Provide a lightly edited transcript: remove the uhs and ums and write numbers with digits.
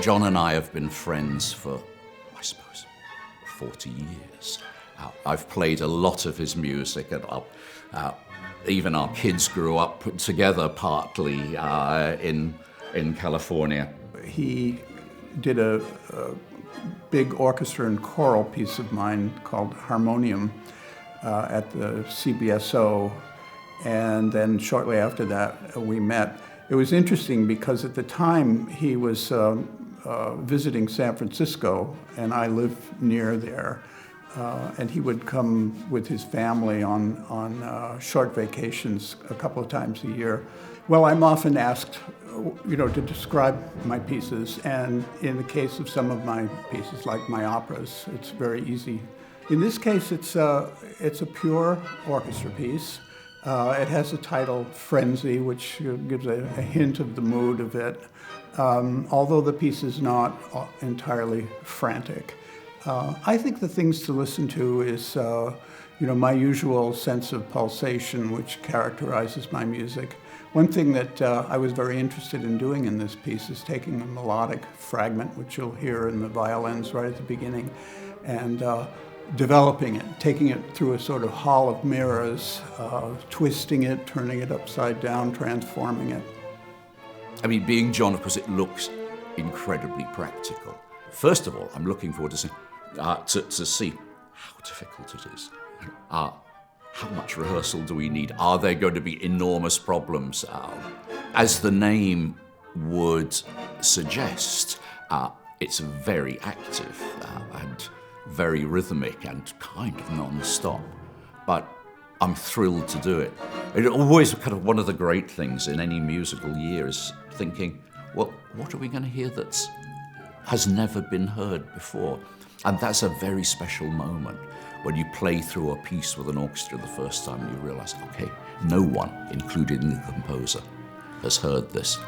John and I have been friends for, I suppose, 40 years. I've played a lot of his music, and even our kids grew up together partly in California. He did a big orchestra and choral piece of mine called Harmonium at the CBSO, and then shortly after that we met. It was interesting because at the time he was visiting San Francisco, and I live near there, and he would come with his family on short vacations a couple of times a year. Well, I'm often asked, to describe my pieces, and in the case of some of my pieces, like my operas, it's very easy. In this case, it's a pure orchestra piece. It has a title, Frenzy, which gives a hint of the mood of it, although the piece is not entirely frantic. I think the things to listen to is, my usual sense of pulsation, which characterizes my music. One thing that I was very interested in doing in this piece is taking a melodic fragment, which you'll hear in the violins right at the beginning, and developing it, taking it through a sort of hall of mirrors, twisting it, turning it upside down, transforming it. I mean, being John, of course, it looks incredibly practical. First of all, I'm looking forward to see how difficult it is. How much rehearsal do we need? Are there going to be enormous problems? As the name would suggest, it's very active and very rhythmic and kind of non-stop. But I'm thrilled to do it. It always kind of one of the great things in any musical year is thinking, well, what are we going to hear that has never been heard before? And that's a very special moment when you play through a piece with an orchestra the first time and you realize, okay, no one, including the composer, has heard this.